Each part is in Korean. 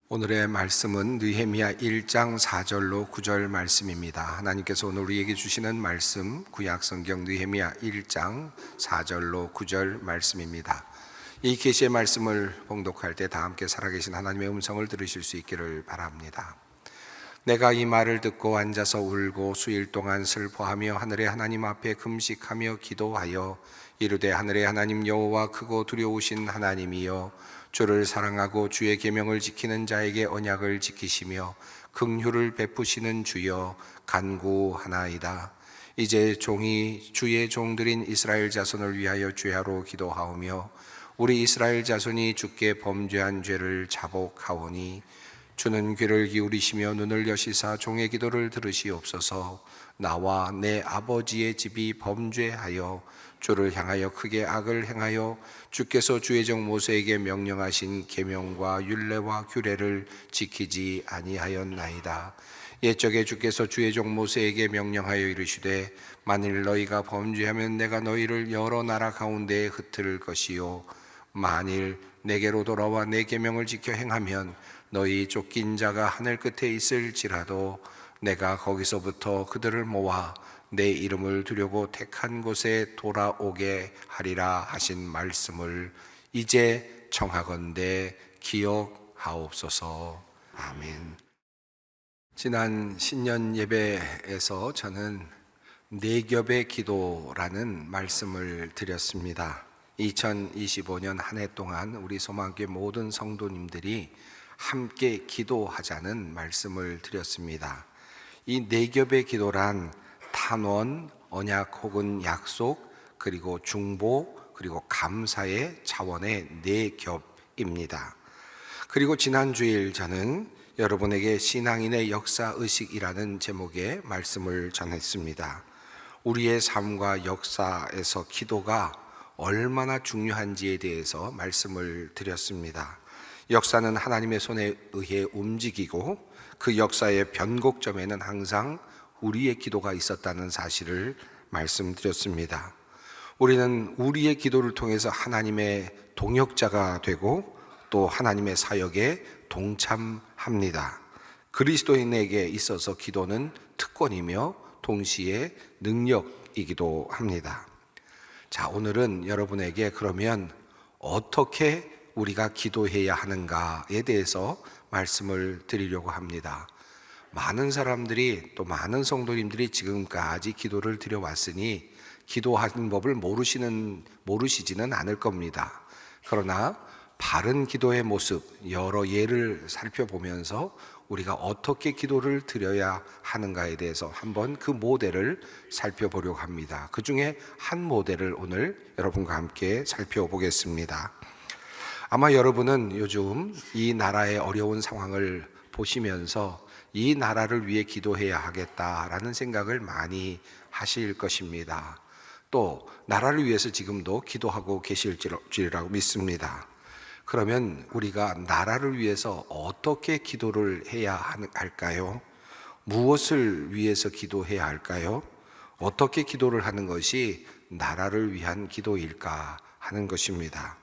오늘의 말씀은 느헤미야 1장 4절로 9절 말씀입니다. 하나님께서 오늘 우리에게 주시는 말씀 구약성경 느헤미야 1장 4절로 9절 말씀입니다. 이 계시의 말씀을 봉독할 때 다 함께 살아계신 하나님의 음성을 들으실 수 있기를 바랍니다. 내가 이 말을 듣고 앉아서 울고 수일 동안 슬퍼하며 하늘의 하나님 앞에 금식하며 기도하여 이르되 하늘의 하나님 여호와 크고 두려우신 하나님이여, 주를 사랑하고 주의 계명을 지키는 자에게 언약을 지키시며 긍휼을 베푸시는 주여, 간구하나이다. 이제 종이 주의 종들인 이스라엘 자손을 위하여 죄하로 기도하오며 우리 이스라엘 자손이 주께 범죄한 죄를 자복하오니 주는 귀를 기울이시며 눈을 여시사 종의 기도를 들으시옵소서. 나와 내 아버지의 집이 범죄하여 주를 향하여 크게 악을 행하여 주께서 주의 종 모세에게 명령하신 계명과 율례와 규례를 지키지 아니하였나이다. 옛적에 주께서 주의 종 모세에게 명령하여 이르시되 만일 너희가 범죄하면 내가 너희를 여러 나라 가운데에 흩을 것이요 만일 내게로 돌아와 내 계명을 지켜 행하면 너희 쫓긴 자가 하늘 끝에 있을지라도 내가 거기서부터 그들을 모아 내 이름을 두려고 택한 곳에 돌아오게 하리라 하신 말씀을 이제 청하건대 기억하옵소서. 아멘. 지난 신년 예배에서 저는 네 겹의 기도라는 말씀을 드렸습니다. 2025년 한 해 동안 우리 소망교회 모든 성도님들이 함께 기도하자는 말씀을 드렸습니다. 이 네 겹의 기도란 탄원, 언약 혹은 약속, 그리고 중보, 그리고 감사의 차원의 네 겹입니다. 그리고 지난 주일 저는 여러분에게 신앙인의 역사의식이라는 제목의 말씀을 전했습니다. 우리의 삶과 역사에서 기도가 얼마나 중요한지에 대해서 말씀을 드렸습니다. 역사는 하나님의 손에 의해 움직이고 그 역사의 변곡점에는 항상 우리의 기도가 있었다는 사실을 말씀드렸습니다. 우리는 우리의 기도를 통해서 하나님의 동역자가 되고 또 하나님의 사역에 동참합니다. 그리스도인에게 있어서 기도는 특권이며 동시에 능력이기도 합니다. 자, 오늘은 여러분에게 그러면 어떻게 우리가 기도해야 하는가에 대해서 말씀을 드리려고 합니다. 많은 사람들이 또 많은 성도님들이 지금까지 기도를 드려왔으니 기도하는 법을 모르시지는 않을 겁니다. 그러나 바른 기도의 모습, 여러 예를 살펴보면서 우리가 어떻게 기도를 드려야 하는가에 대해서 한번 그 모델을 살펴보려고 합니다. 그 중에 한 모델을 오늘 여러분과 함께 살펴보겠습니다. 아마 여러분은 요즘 이 나라의 어려운 상황을 보시면서 이 나라를 위해 기도해야 하겠다라는 생각을 많이 하실 것입니다. 또 나라를 위해서 지금도 기도하고 계실지라고 믿습니다. 그러면 우리가 나라를 위해서 어떻게 기도를 해야 할까요? 무엇을 위해서 기도해야 할까요? 어떻게 기도를 하는 것이 나라를 위한 기도일까 하는 것입니다.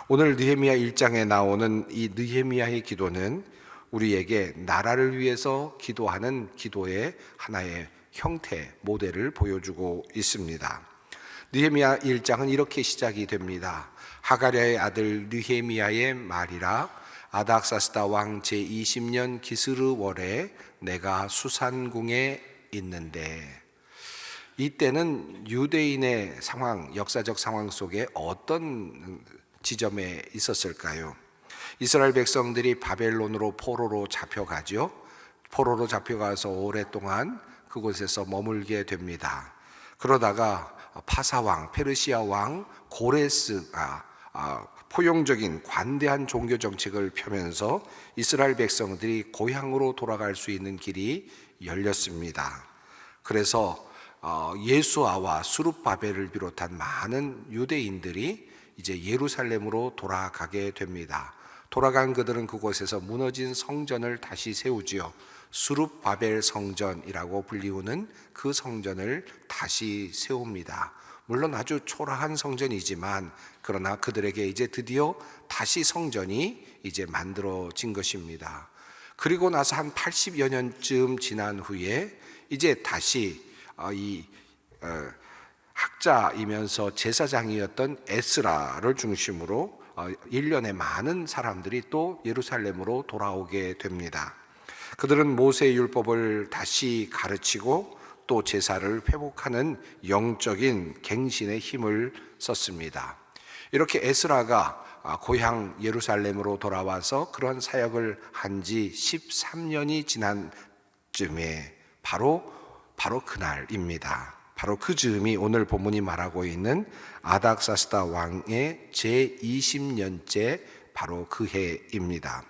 오늘 느헤미야 1장에 나오는 이 느헤미야의 기도는 우리에게 나라를 위해서 기도하는 기도의 하나의 형태, 모델을 보여주고 있습니다. 느헤미야 1장은 이렇게 시작이 됩니다. 하가랴의 아들 느헤미야의 말이라, 아닥사스다 왕 제20년 기스르월에 내가 수산궁에 있는데, 이때는 유대인의 상황, 역사적 상황 속에 어떤 지점에 있었을까요? 이스라엘 백성들이 바벨론으로 포로로 잡혀가죠. 포로로 잡혀가서 오랫동안 그곳에서 머물게 됩니다. 그러다가 파사왕, 페르시아 왕 고레스가 포용적인 관대한 종교 정책을 펴면서 이스라엘 백성들이 고향으로 돌아갈 수 있는 길이 열렸습니다. 그래서 예수아와 수룹바벨을 비롯한 많은 유대인들이 이제 예루살렘으로 돌아가게 됩니다. 돌아간 그들은 그곳에서 무너진 성전을 다시 세우지요. 수룹바벨 성전이라고 불리우는 그 성전을 다시 세웁니다. 물론 아주 초라한 성전이지만 그러나 그들에게 이제 드디어 다시 성전이 이제 만들어진 것입니다. 그리고 나서 한 80여 년쯤 지난 후에 이제 다시 이 학자이면서 제사장이었던 에스라를 중심으로 일련의 많은 사람들이 또 예루살렘으로 돌아오게 됩니다. 그들은 모세의 율법을 다시 가르치고 또 제사를 회복하는 영적인 갱신의 힘을 썼습니다. 이렇게 에스라가 고향 예루살렘으로 돌아와서 그런 사역을 한 지 13년이 지난 쯤에 바로 그날입니다. 바로 그 즈음이 오늘 본문이 말하고 있는 아닥사스다 왕의 제20년째 바로 그 해입니다.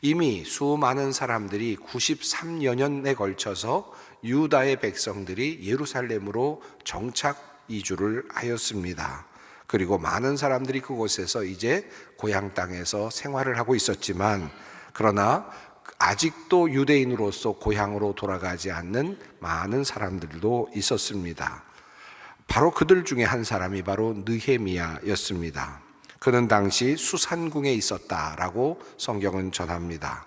이미 수많은 사람들이 93년에 걸쳐서 유다의 백성들이 예루살렘으로 정착 이주를 하였습니다. 그리고 많은 사람들이 그곳에서 이제 고향 땅에서 생활을 하고 있었지만 그러나 아직도 유대인으로서 고향으로 돌아가지 않는 많은 사람들도 있었습니다. 바로 그들 중에 한 사람이 바로 느헤미야였습니다. 그는 당시 수산궁에 있었다라고 성경은 전합니다.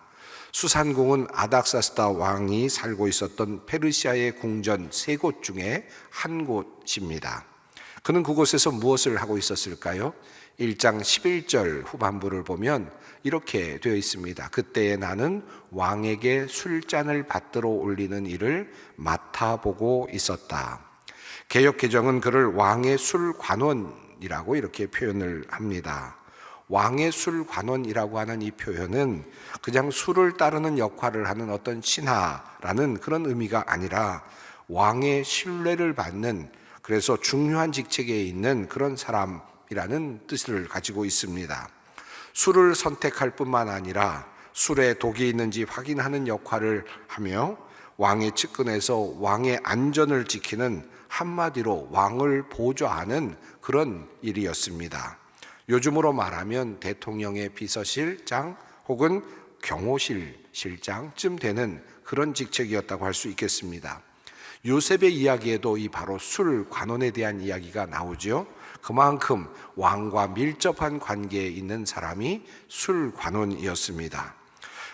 수산궁은 아닥사스다 왕이 살고 있었던 페르시아의 궁전 3곳 중에 한 곳입니다. 그는 그곳에서 무엇을 하고 있었을까요? 1장 11절 후반부를 보면 이렇게 되어 있습니다. 그때에 나는 왕에게 술잔을 받들어 올리는 일을 맡아보고 있었다. 개역개정은 그를 왕의 술관원이라고 이렇게 표현을 합니다. 왕의 술관원이라고 하는 이 표현은 그냥 술을 따르는 역할을 하는 어떤 신하라는 그런 의미가 아니라 왕의 신뢰를 받는, 그래서 중요한 직책에 있는 그런 사람이라는 뜻을 가지고 있습니다. 술을 선택할 뿐만 아니라 술에 독이 있는지 확인하는 역할을 하며 왕의 측근에서 왕의 안전을 지키는, 한마디로 왕을 보좌하는 그런 일이었습니다. 요즘으로 말하면 대통령의 비서실장 혹은 경호실 실장쯤 되는 그런 직책이었다고 할 수 있겠습니다. 요셉의 이야기에도 이 바로 술 관원에 대한 이야기가 나오죠. 그만큼 왕과 밀접한 관계에 있는 사람이 술 관원이었습니다.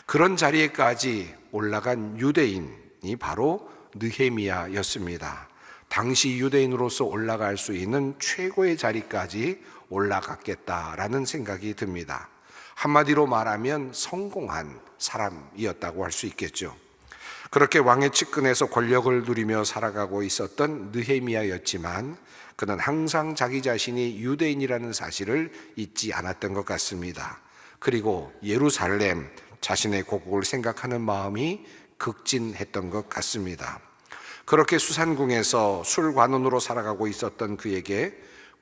그런 자리에까지 올라간 유대인이 바로 느헤미야였습니다. 당시 유대인으로서 올라갈 수 있는 최고의 자리까지 올라갔겠다라는 생각이 듭니다. 한마디로 말하면 성공한 사람이었다고 할 수 있겠죠. 그렇게 왕의 측근에서 권력을 누리며 살아가고 있었던 느헤미야였지만 그는 항상 자기 자신이 유대인이라는 사실을 잊지 않았던 것 같습니다. 그리고 예루살렘, 자신의 고국을 생각하는 마음이 극진했던 것 같습니다. 그렇게 수산궁에서 술관원으로 살아가고 있었던 그에게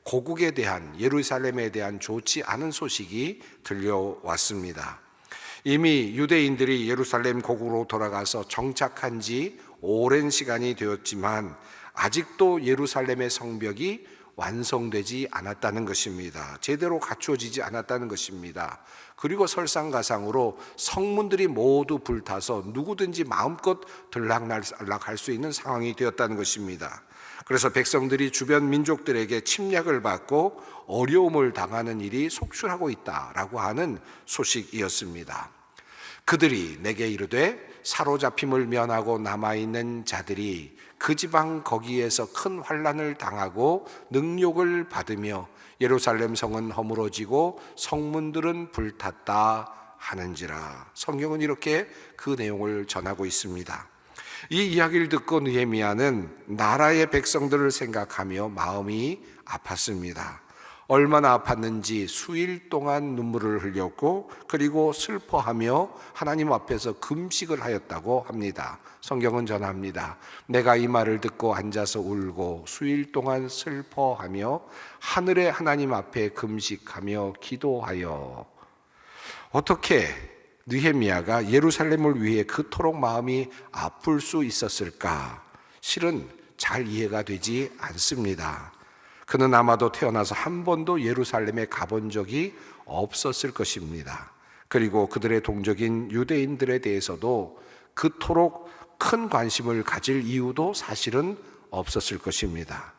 고국에 대한, 예루살렘에 대한 좋지 않은 소식이 들려왔습니다. 이미 유대인들이 예루살렘 고국으로 돌아가서 정착한 지 오랜 시간이 되었지만 아직도 예루살렘의 성벽이 완성되지 않았다는 것입니다. 제대로 갖추어지지 않았다는 것입니다. 그리고 설상가상으로 성문들이 모두 불타서 누구든지 마음껏 들락날락할 수 있는 상황이 되었다는 것입니다. 그래서 백성들이 주변 민족들에게 침략을 받고 어려움을 당하는 일이 속출하고 있다라고 하는 소식이었습니다. 그들이 내게 이르되 사로잡힘을 면하고 남아있는 자들이 그 지방 거기에서 큰 환난을 당하고 능욕을 받으며 예루살렘 성은 허물어지고 성문들은 불탔다 하는지라. 성경은 이렇게 그 내용을 전하고 있습니다. 이 이야기를 듣고 느헤미야는 나라의 백성들을 생각하며 마음이 아팠습니다. 얼마나 아팠는지 수일 동안 눈물을 흘렸고 그리고 슬퍼하며 하나님 앞에서 금식을 하였다고 합니다. 성경은 전합니다. 내가 이 말을 듣고 앉아서 울고 수일 동안 슬퍼하며 하늘의 하나님 앞에 금식하며 기도하여. 어떻게 느헤미야가 예루살렘을 위해 그토록 마음이 아플 수 있었을까? 실은 잘 이해가 되지 않습니다. 그는 아마도 태어나서 한 번도 예루살렘에 가본 적이 없었을 것입니다. 그리고 그들의 동족인 유대인들에 대해서도 그토록 큰 관심을 가질 이유도 사실은 없었을 것입니다.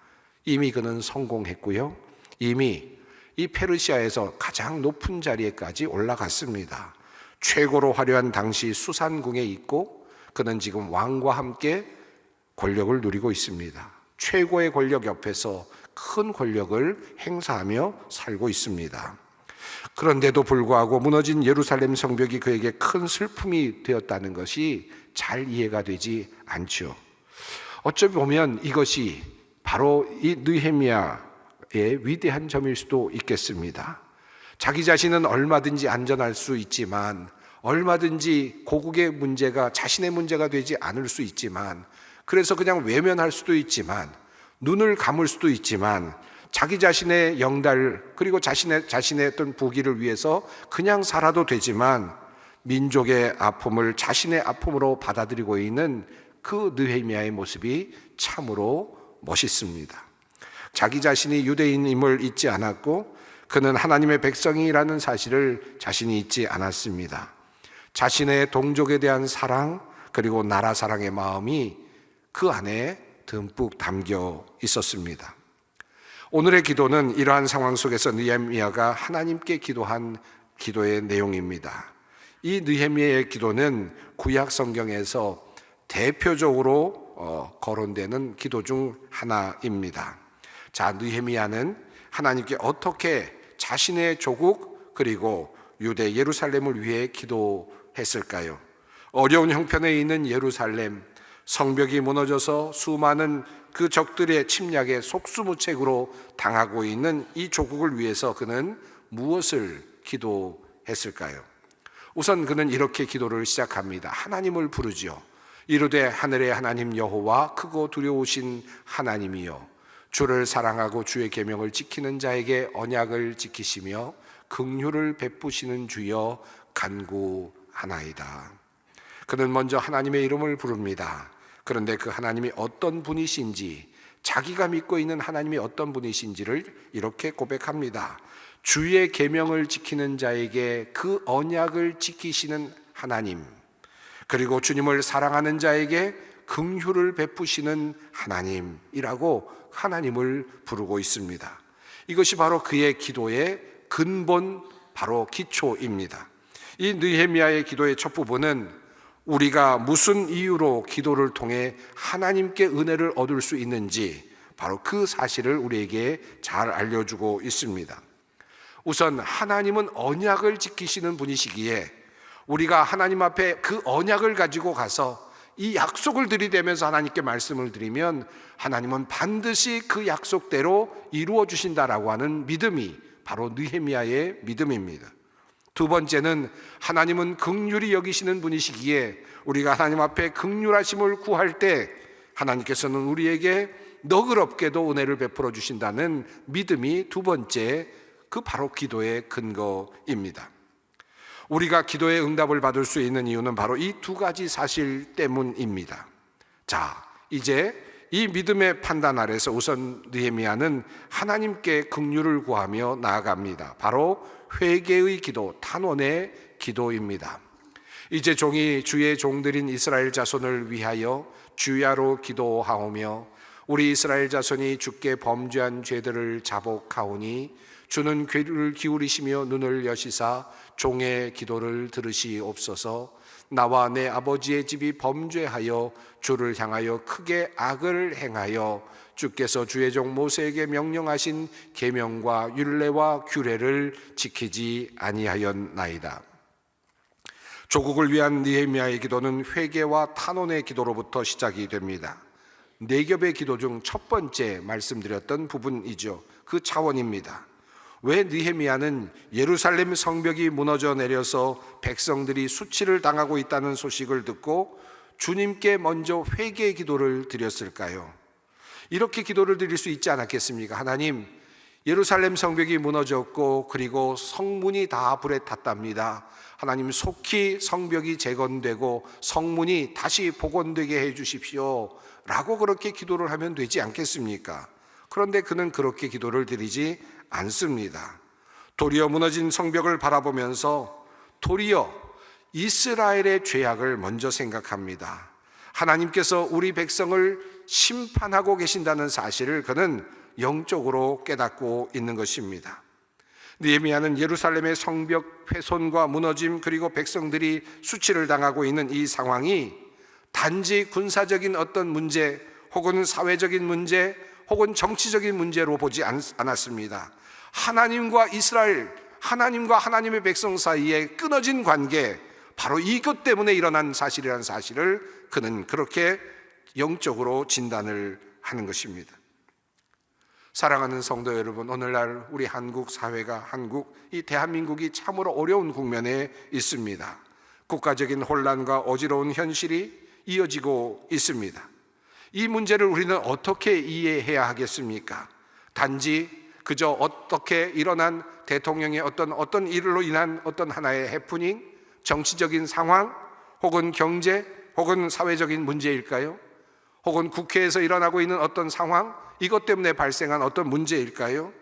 이미 그는 성공했고요. 이미 이 페르시아에서 가장 높은 자리에까지 올라갔습니다. 최고로 화려한 당시 수산궁에 있고 그는 지금 왕과 함께 권력을 누리고 있습니다. 최고의 권력 옆에서 큰 권력을 행사하며 살고 있습니다. 그런데도 불구하고 무너진 예루살렘 성벽이 그에게 큰 슬픔이 되었다는 것이 잘 이해가 되지 않죠. 어쩌 보면 이것이 바로 이 느헤미야의 위대한 점일 수도 있겠습니다. 자기 자신은 얼마든지 안전할 수 있지만, 얼마든지 고국의 문제가 자신의 문제가 되지 않을 수 있지만, 그래서 그냥 외면할 수도 있지만, 눈을 감을 수도 있지만, 자기 자신의 영달 그리고 자신의 어떤 부귀를 위해서 그냥 살아도 되지만, 민족의 아픔을 자신의 아픔으로 받아들이고 있는 그 느헤미야의 모습이 참으로 멋있습니다. 자기 자신이 유대인임을 잊지 않았고 그는 하나님의 백성이라는 사실을 자신이 잊지 않았습니다. 자신의 동족에 대한 사랑 그리고 나라 사랑의 마음이 그 안에 듬뿍 담겨 있었습니다. 오늘의 기도는 이러한 상황 속에서 느헤미야가 하나님께 기도한 기도의 내용입니다. 이 느헤미야의 기도는 구약 성경에서 대표적으로 거론되는 기도 중 하나입니다. 자, 느헤미야는 하나님께 어떻게 자신의 조국 그리고 유대 예루살렘을 위해 기도했을까요? 어려운 형편에 있는 예루살렘, 성벽이 무너져서 수많은 그 적들의 침략에 속수무책으로 당하고 있는 이 조국을 위해서 그는 무엇을 기도했을까요? 우선 그는 이렇게 기도를 시작합니다. 하나님을 부르지요. 이르되 하늘의 하나님 여호와 크고 두려우신 하나님이여, 주를 사랑하고 주의 계명을 지키는 자에게 언약을 지키시며 긍휼을 베푸시는 주여 간구하나이다. 그는 먼저 하나님의 이름을 부릅니다. 그런데 그 하나님이 어떤 분이신지, 자기가 믿고 있는 하나님이 어떤 분이신지를 이렇게 고백합니다. 주의 계명을 지키는 자에게 그 언약을 지키시는 하나님, 그리고 주님을 사랑하는 자에게 긍휼을 베푸시는 하나님이라고 하나님을 부르고 있습니다. 이것이 바로 그의 기도의 근본, 바로 기초입니다. 이 느헤미야의 기도의 첫 부분은 우리가 무슨 이유로 기도를 통해 하나님께 은혜를 얻을 수 있는지 바로 그 사실을 우리에게 잘 알려주고 있습니다. 우선 하나님은 언약을 지키시는 분이시기에 우리가 하나님 앞에 그 언약을 가지고 가서 이 약속을 들이대면서 하나님께 말씀을 드리면 하나님은 반드시 그 약속대로 이루어 주신다라고 하는 믿음이 바로 느헤미야의 믿음입니다. 두 번째는 하나님은 긍휼히 여기시는 분이시기에 우리가 하나님 앞에 긍휼하심을 구할 때 하나님께서는 우리에게 너그럽게도 은혜를 베풀어 주신다는 믿음이 두 번째, 그 바로 기도의 근거입니다. 우리가 기도의 응답을 받을 수 있는 이유는 바로 이 두 가지 사실 때문입니다. 자, 이제 이 믿음의 판단 아래서 우선 느헤미야는 하나님께 긍휼을 구하며 나아갑니다. 바로 회개의 기도, 탄원의 기도입니다. 이제 종이 주의 종들인 이스라엘 자손을 위하여 주야로 기도하오며 우리 이스라엘 자손이 주께 범죄한 죄들을 자복하오니 주는 귀를 기울이시며 눈을 여시사 종의 기도를 들으시옵소서. 나와 내 아버지의 집이 범죄하여 주를 향하여 크게 악을 행하여 주께서 주의 종 모세에게 명령하신 계명과 율례와 규례를 지키지 아니하였나이다. 조국을 위한 느헤미야의 기도는 회개와 탄원의 기도로부터 시작이 됩니다. 네 겹의 기도 중 첫 번째 말씀드렸던 부분이죠. 그 차원입니다. 왜 느헤미야는 예루살렘 성벽이 무너져 내려서 백성들이 수치를 당하고 있다는 소식을 듣고 주님께 먼저 회개의 기도를 드렸을까요? 이렇게 기도를 드릴 수 있지 않았겠습니까? 하나님, 예루살렘 성벽이 무너졌고 그리고 성문이 다 불에 탔답니다. 하나님, 속히 성벽이 재건되고 성문이 다시 복원되게 해 주십시오 라고 그렇게 기도를 하면 되지 않겠습니까? 그런데 그는 그렇게 기도를 드리지 않습니다. 도리어 무너진 성벽을 바라보면서 도리어 이스라엘의 죄악을 먼저 생각합니다. 하나님께서 우리 백성을 심판하고 계신다는 사실을 그는 영적으로 깨닫고 있는 것입니다. 느헤미야는 예루살렘의 성벽 훼손과 무너짐, 그리고 백성들이 수치를 당하고 있는 이 상황이 단지 군사적인 어떤 문제 혹은 사회적인 문제 혹은 정치적인 문제로 보지 않았습니다. 하나님과 이스라엘, 하나님과 하나님의 백성 사이에 끊어진 관계, 바로 이것 때문에 일어난 사실이라는 사실을 그는 그렇게 영적으로 진단을 하는 것입니다. 사랑하는 성도 여러분, 오늘날 우리 한국 사회가, 이 대한민국이 참으로 어려운 국면에 있습니다. 국가적인 혼란과 어지러운 현실이 이어지고 있습니다. 이 문제를 우리는 어떻게 이해해야 하겠습니까? 단지 그저 어떻게 일어난 대통령의 어떤 일로 인한 어떤 하나의 해프닝, 정치적인 상황, 혹은 경제, 혹은 사회적인 문제일까요? 혹은 국회에서 일어나고 있는 어떤 상황, 이것 때문에 발생한 어떤 문제일까요?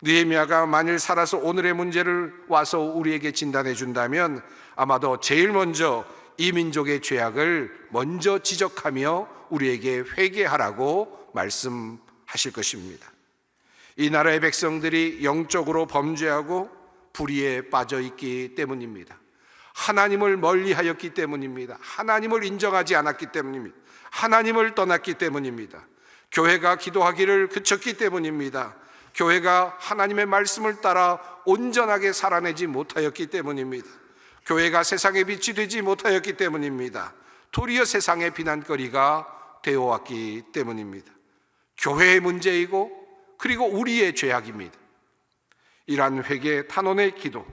느헤미야가 만일 살아서 오늘의 문제를 와서 우리에게 진단해 준다면 아마도 제일 먼저 이 민족의 죄악을 먼저 지적하며 우리에게 회개하라고 말씀하실 것입니다. 이 나라의 백성들이 영적으로 범죄하고 불의에 빠져 있기 때문입니다. 하나님을 멀리하였기 때문입니다. 하나님을 인정하지 않았기 때문입니다. 하나님을 떠났기 때문입니다. 교회가 기도하기를 그쳤기 때문입니다. 교회가 하나님의 말씀을 따라 온전하게 살아내지 못하였기 때문입니다. 교회가 세상의 빛이 되지 못하였기 때문입니다. 도리어 세상의 비난거리가 되어왔기 때문입니다. 교회의 문제이고 그리고 우리의 죄악입니다. 이러한 회개 탄원의 기도,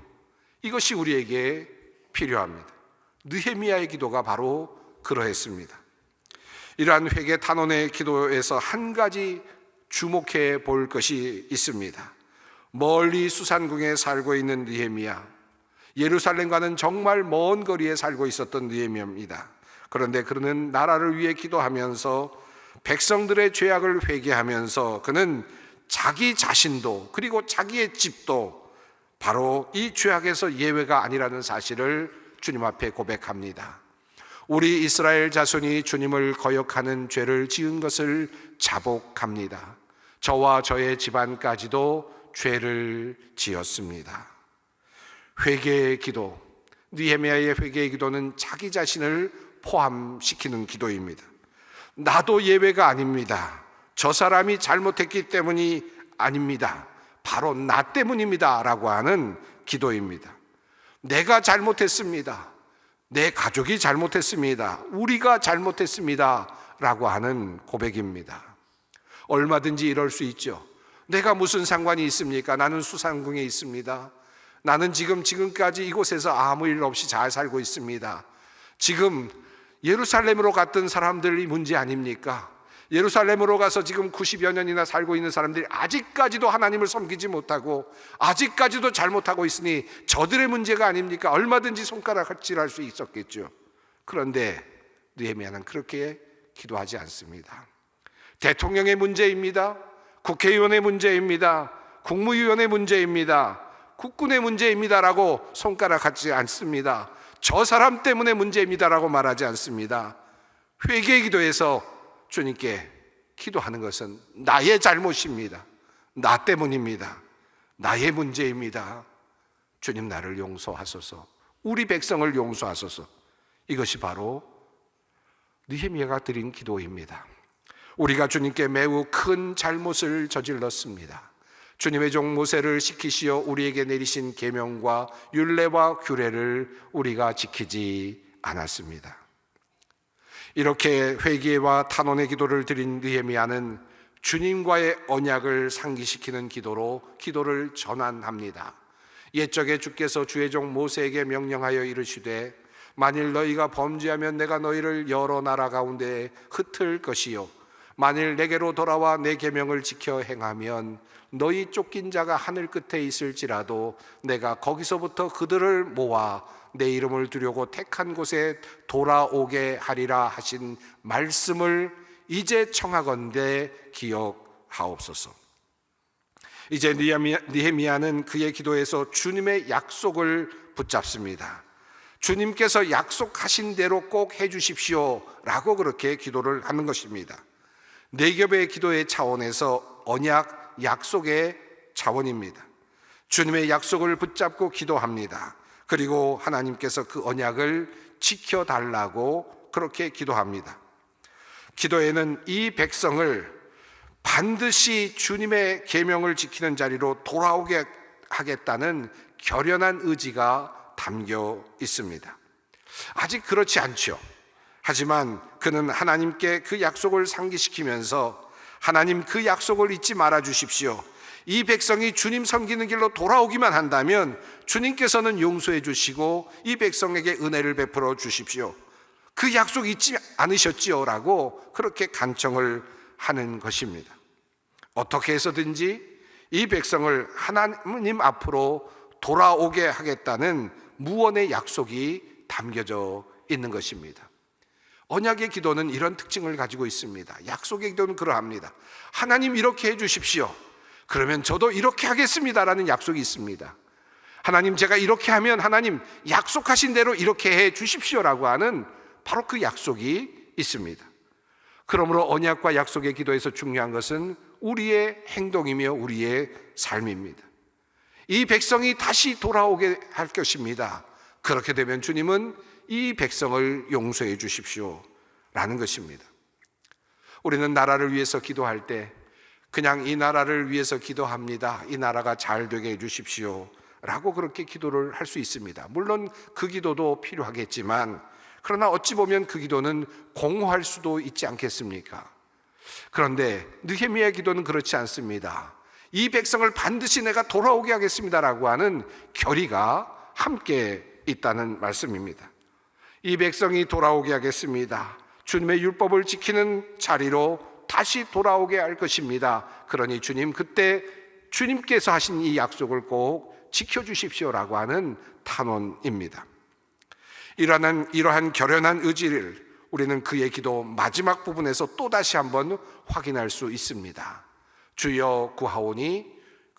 이것이 우리에게 필요합니다. 느헤미야의 기도가 바로 그러했습니다. 이러한 회개 탄원의 기도에서 한 가지 주목해 볼 것이 있습니다. 멀리 수산궁에 살고 있는 느헤미야, 예루살렘과는 정말 먼 거리에 살고 있었던 느헤미야입니다. 그런데 그는 나라를 위해 기도하면서 백성들의 죄악을 회개하면서 그는 자기 자신도 그리고 자기의 집도 바로 이 죄악에서 예외가 아니라는 사실을 주님 앞에 고백합니다. 우리 이스라엘 자손이 주님을 거역하는 죄를 지은 것을 자복합니다. 저와 저의 집안까지도 죄를 지었습니다. 회개의 기도, 느헤미야의 회개의 기도는 자기 자신을 포함시키는 기도입니다. 나도 예외가 아닙니다. 저 사람이 잘못했기 때문이 아닙니다. 바로 나 때문입니다 라고 하는 기도입니다. 내가 잘못했습니다. 내 가족이 잘못했습니다. 우리가 잘못했습니다 라고 하는 고백입니다. 얼마든지 이럴 수 있죠. 내가 무슨 상관이 있습니까? 나는 수산궁에 있습니다. 나는 지금까지 이곳에서 아무 일 없이 잘 살고 있습니다. 지금 예루살렘으로 갔던 사람들이 문제 아닙니까? 예루살렘으로 가서 지금 90여 년이나 살고 있는 사람들이 아직까지도 하나님을 섬기지 못하고 아직까지도 잘못하고 있으니 저들의 문제가 아닙니까? 얼마든지 손가락질할 수 있었겠죠. 그런데 느헤미야는 그렇게 기도하지 않습니다. 대통령의 문제입니다. 국회의원의 문제입니다. 국무위원의 문제입니다. 국군의 문제입니다라고 손가락하지 않습니다. 저 사람 때문에 문제입니다라고 말하지 않습니다. 회개의 기도에서 주님께 기도하는 것은 나의 잘못입니다. 나 때문입니다. 나의 문제입니다. 주님 나를 용서하소서. 우리 백성을 용서하소서. 이것이 바로 느헤미야가 드린 기도입니다. 우리가 주님께 매우 큰 잘못을 저질렀습니다. 주님의 종 모세를 시키시어 우리에게 내리신 계명과 율례와 규례를 우리가 지키지 않았습니다. 이렇게 회개와 탄원의 기도를 드린 느헤미야는 주님과의 언약을 상기시키는 기도로 기도를 전환합니다. 옛적에 주께서 주의 종 모세에게 명령하여 이르시되 만일 너희가 범죄하면 내가 너희를 여러 나라 가운데 흩을 것이요 만일 내게로 돌아와 내 계명을 지켜 행하면 너희 쫓긴 자가 하늘 끝에 있을지라도 내가 거기서부터 그들을 모아 내 이름을 두려고 택한 곳에 돌아오게 하리라 하신 말씀을 이제 청하건대 기억하옵소서. 이제 느헤미야는 그의 기도에서 주님의 약속을 붙잡습니다. 주님께서 약속하신 대로 꼭 해주십시오 라고 그렇게 기도를 하는 것입니다. 네겹의 기도의 차원에서 언약, 약속의 차원입니다. 주님의 약속을 붙잡고 기도합니다. 그리고 하나님께서 그 언약을 지켜달라고 그렇게 기도합니다. 기도에는 이 백성을 반드시 주님의 계명을 지키는 자리로 돌아오게 하겠다는 결연한 의지가 담겨 있습니다. 아직 그렇지 않죠. 하지만 그는 하나님께 그 약속을 상기시키면서 하나님, 그 약속을 잊지 말아 주십시오. 이 백성이 주님 섬기는 길로 돌아오기만 한다면 주님께서는 용서해 주시고 이 백성에게 은혜를 베풀어 주십시오. 그 약속 잊지 않으셨지요? 라고 그렇게 간청을 하는 것입니다. 어떻게 해서든지 이 백성을 하나님 앞으로 돌아오게 하겠다는 무언의 약속이 담겨져 있는 것입니다. 언약의 기도는 이런 특징을 가지고 있습니다. 약속의 기도는 그러합니다. 하나님, 이렇게 해 주십시오. 그러면 저도 이렇게 하겠습니다라는 약속이 있습니다. 하나님, 제가 이렇게 하면 하나님 약속하신 대로 이렇게 해 주십시오라고 하는 바로 그 약속이 있습니다. 그러므로 언약과 약속의 기도에서 중요한 것은 우리의 행동이며 우리의 삶입니다. 이 백성이 다시 돌아오게 할 것입니다. 그렇게 되면 주님은 이 백성을 용서해 주십시오 라는 것입니다. 우리는 나라를 위해서 기도할 때 그냥 이 나라를 위해서 기도합니다, 이 나라가 잘 되게 해 주십시오 라고 그렇게 기도를 할 수 있습니다. 물론 그 기도도 필요하겠지만, 그러나 어찌 보면 그 기도는 공허할 수도 있지 않겠습니까? 그런데 느헤미야의 기도는 그렇지 않습니다. 이 백성을 반드시 내가 돌아오게 하겠습니다라고 하는 결의가 함께 있다는 말씀입니다. 이 백성이 돌아오게 하겠습니다. 주님의 율법을 지키는 자리로 다시 돌아오게 할 것입니다. 그러니 주님, 그때 주님께서 하신 이 약속을 꼭 지켜주십시오라고 하는 탄원입니다. 이러한 결연한 의지를 우리는 그의 기도 마지막 부분에서 또다시 한번 확인할 수 있습니다. 주여 구하오니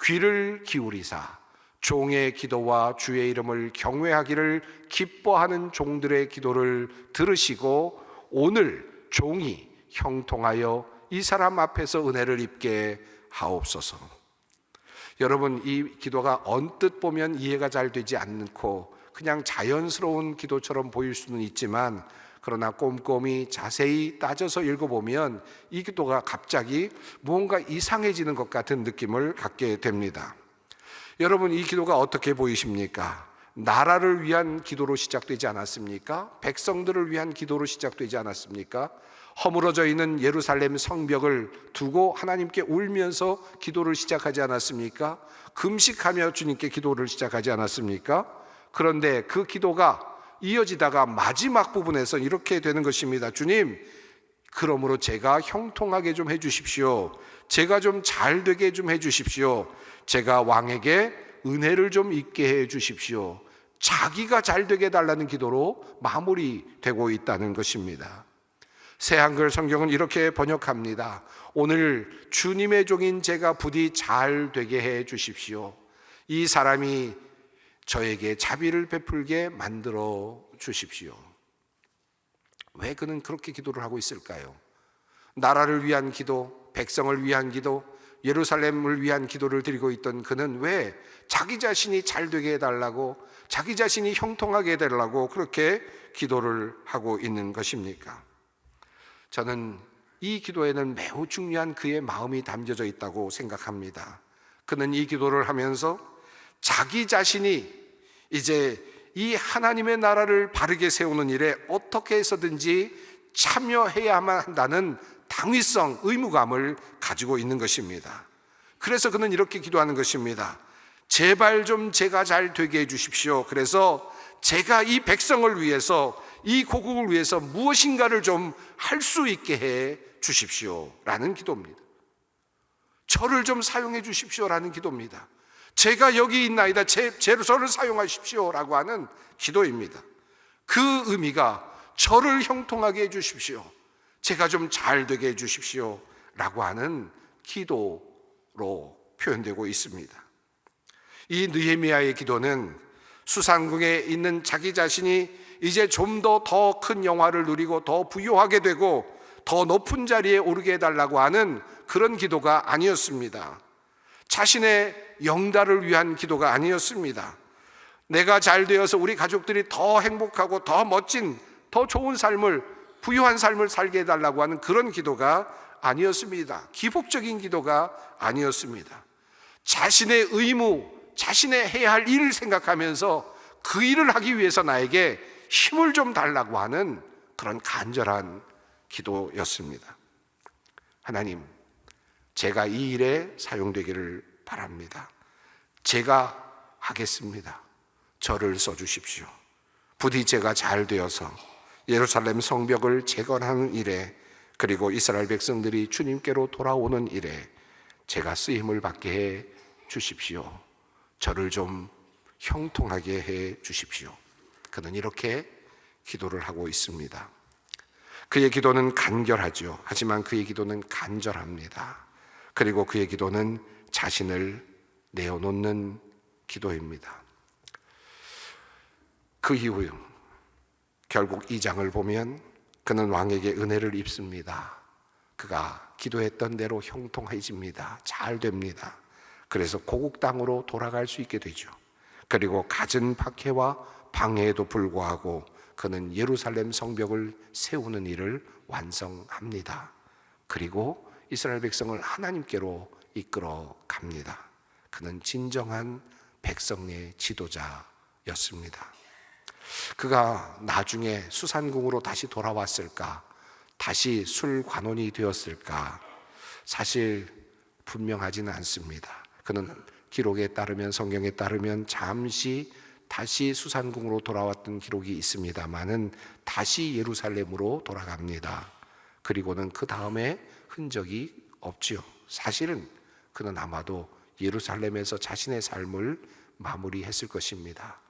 귀를 기울이사 종의 기도와 주의 이름을 경외하기를 기뻐하는 종들의 기도를 들으시고 오늘 종이 형통하여 이 사람 앞에서 은혜를 입게 하옵소서. 여러분, 이 기도가 언뜻 보면 이해가 잘 되지 않고 그냥 자연스러운 기도처럼 보일 수는 있지만, 그러나 꼼꼼히 자세히 따져서 읽어보면 이 기도가 갑자기 무언가 이상해지는 것 같은 느낌을 갖게 됩니다. 여러분, 이 기도가 어떻게 보이십니까? 나라를 위한 기도로 시작되지 않았습니까? 백성들을 위한 기도로 시작되지 않았습니까? 허물어져 있는 예루살렘 성벽을 두고 하나님께 울면서 기도를 시작하지 않았습니까? 금식하며 주님께 기도를 시작하지 않았습니까? 그런데 그 기도가 이어지다가 마지막 부분에서 이렇게 되는 것입니다. 주님, 그러므로 제가 형통하게 좀 해주십시오. 제가 좀 잘 되게 좀 해주십시오. 제가 왕에게 은혜를 좀 있게 해주십시오. 자기가 잘 되게 해달라는 기도로 마무리되고 있다는 것입니다. 새 한글 성경은 이렇게 번역합니다. 오늘 주님의 종인 제가 부디 잘 되게 해 주십시오. 이 사람이 저에게 자비를 베풀게 만들어 주십시오. 왜 그는 그렇게 기도를 하고 있을까요? 나라를 위한 기도, 백성을 위한 기도, 예루살렘을 위한 기도를 드리고 있던 그는 왜 자기 자신이 잘 되게 해달라고, 자기 자신이 형통하게 해달라고 그렇게 기도를 하고 있는 것입니까? 저는 이 기도에는 매우 중요한 그의 마음이 담겨져 있다고 생각합니다. 그는 이 기도를 하면서 자기 자신이 이제 이 하나님의 나라를 바르게 세우는 일에 어떻게 해서든지 참여해야만 한다는 당위성, 의무감을 가지고 있는 것입니다. 그래서 그는 이렇게 기도하는 것입니다. 제발 좀 제가 잘 되게 해주십시오. 그래서 제가 이 백성을 위해서, 이 고국을 위해서 무엇인가를 좀 할 수 있게 해 주십시오 라는 기도입니다. 저를 좀 사용해 주십시오 라는 기도입니다. 제가 여기 있나이다, 저를 사용하십시오 라고 하는 기도입니다. 그 의미가 저를 형통하게 해 주십시오, 제가 좀 잘 되게 해 주십시오 라고 하는 기도로 표현되고 있습니다. 이 느헤미야의 기도는 수상궁에 있는 자기 자신이 이제 좀 더 큰 영화를 누리고 더 부유하게 되고 더 높은 자리에 오르게 해달라고 하는 그런 기도가 아니었습니다. 자신의 영달을 위한 기도가 아니었습니다. 내가 잘 되어서 우리 가족들이 더 행복하고 더 멋진, 더 좋은 삶을, 부유한 삶을 살게 해달라고 하는 그런 기도가 아니었습니다. 기복적인 기도가 아니었습니다. 자신의 의무, 자신의 해야 할 일을 생각하면서 그 일을 하기 위해서 나에게 힘을 좀 달라고 하는 그런 간절한 기도였습니다. 하나님, 제가 이 일에 사용되기를 바랍니다. 제가 하겠습니다. 저를 써주십시오. 부디 제가 잘 되어서 예루살렘 성벽을 재건하는 일에, 그리고 이스라엘 백성들이 주님께로 돌아오는 일에 제가 쓰임을 받게 해 주십시오. 저를 좀 형통하게 해 주십시오. 그는 이렇게 기도를 하고 있습니다. 그의 기도는 간결하죠. 하지만 그의 기도는 간절합니다. 그리고 그의 기도는 자신을 내어놓는 기도입니다. 그 이후 결국 2장을 보면 그는 왕에게 은혜를 입습니다. 그가 기도했던 대로 형통해집니다. 잘 됩니다. 그래서 고국 땅으로 돌아갈 수 있게 되죠. 그리고 갖은 박해와 방해에도 불구하고 그는 예루살렘 성벽을 세우는 일을 완성합니다. 그리고 이스라엘 백성을 하나님께로 이끌어 갑니다. 그는 진정한 백성의 지도자였습니다. 그가 나중에 수산궁으로 다시 돌아왔을까? 다시 술관원이 되었을까? 사실 분명하지는 않습니다. 그는 기록에 따르면, 성경에 따르면 잠시 다시 수산궁으로 돌아왔던 기록이 있습니다만은 다시 예루살렘으로 돌아갑니다. 그리고는 그 다음에 흔적이 없지요. 사실은 그는 아마도 예루살렘에서 자신의 삶을 마무리했을 것입니다.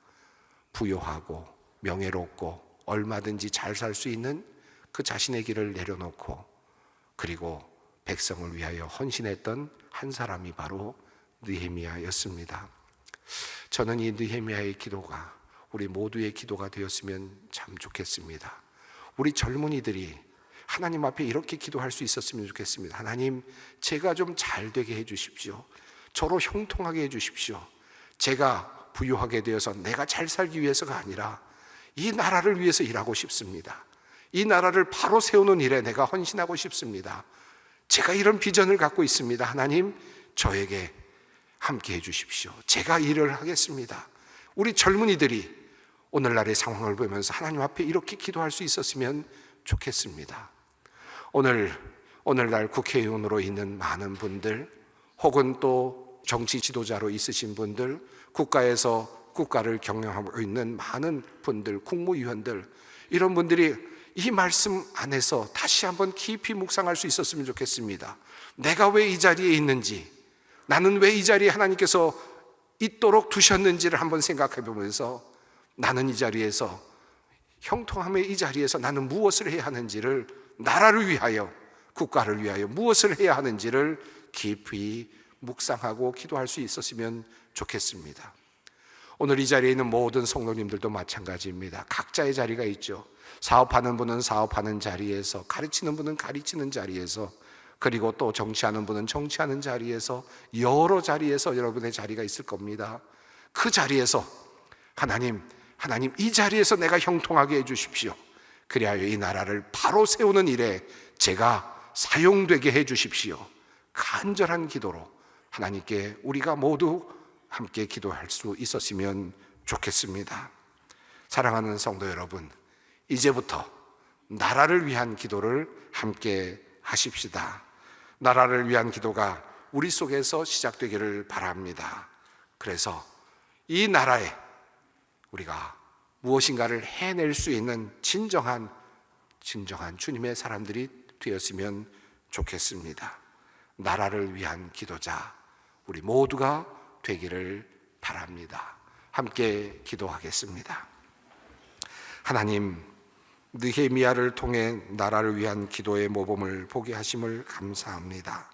부유하고 명예롭고 얼마든지 잘 살 수 있는 그 자신의 길을 내려놓고, 그리고 백성을 위하여 헌신했던 한 사람이 바로 느헤미야였습니다. 저는 이 느헤미야의 기도가 우리 모두의 기도가 되었으면 참 좋겠습니다. 우리 젊은이들이 하나님 앞에 이렇게 기도할 수 있었으면 좋겠습니다. 하나님, 제가 좀 잘 되게 해 주십시오. 저로 형통하게 해 주십시오. 제가 부유하게 되어서 내가 잘 살기 위해서가 아니라 이 나라를 위해서 일하고 싶습니다. 이 나라를 바로 세우는 일에 내가 헌신하고 싶습니다. 제가 이런 비전을 갖고 있습니다. 하나님, 저에게 함께 해 주십시오. 제가 일을 하겠습니다. 우리 젊은이들이 오늘날의 상황을 보면서 하나님 앞에 이렇게 기도할 수 있었으면 좋겠습니다. 오늘날 국회의원으로 있는 많은 분들, 혹은 또 정치 지도자로 있으신 분들, 국가에서 국가를 경영하고 있는 많은 분들, 국무위원들, 이런 분들이 이 말씀 안에서 다시 한번 깊이 묵상할 수 있었으면 좋겠습니다. 내가 왜 이 자리에 있는지, 나는 왜 이 자리에 하나님께서 있도록 두셨는지를 한번 생각해 보면서, 나는 이 자리에서, 형통함의 이 자리에서 나는 무엇을 해야 하는지를, 나라를 위하여, 국가를 위하여 무엇을 해야 하는지를 깊이 묵상하고 기도할 수 있었으면 좋겠습니다. 오늘 이 자리에 있는 모든 성도님들도 마찬가지입니다. 각자의 자리가 있죠. 사업하는 분은 사업하는 자리에서, 가르치는 분은 가르치는 자리에서, 그리고 또 정치하는 분은 정치하는 자리에서, 여러 자리에서 여러분의 자리가 있을 겁니다. 그 자리에서 하나님 이 자리에서 내가 형통하게 해주십시오. 그리하여 이 나라를 바로 세우는 일에 제가 사용되게 해주십시오. 간절한 기도로 하나님께 우리가 모두 함께 기도할 수 있었으면 좋겠습니다. 사랑하는 성도 여러분, 이제부터 나라를 위한 기도를 함께 하십시다. 나라를 위한 기도가 우리 속에서 시작되기를 바랍니다. 그래서 이 나라에 우리가 무엇인가를 해낼 수 있는 진정한 주님의 사람들이 되었으면 좋겠습니다. 나라를 위한 기도자 우리 모두가 되기를 바랍니다. 함께 기도하겠습니다. 하나님, 느헤미야를 통해 나라를 위한 기도의 모범을 보게 하심을 감사합니다.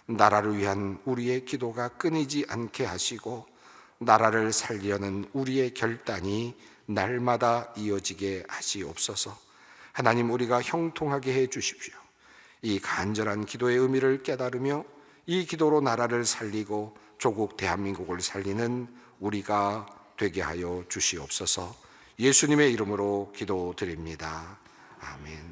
나라를 위한 우리의 기도가 끊이지 않게 하시고 나라를 살리려는 우리의 결단이 날마다 이어지게 하시옵소서. 하나님, 우리가 형통하게 해 주십시오. 이 간절한 기도의 의미를 깨달으며 이 기도로 나라를 살리고 조국 대한민국을 살리는 우리가 되게 하여 주시옵소서. 예수님의 이름으로 기도드립니다. 아멘.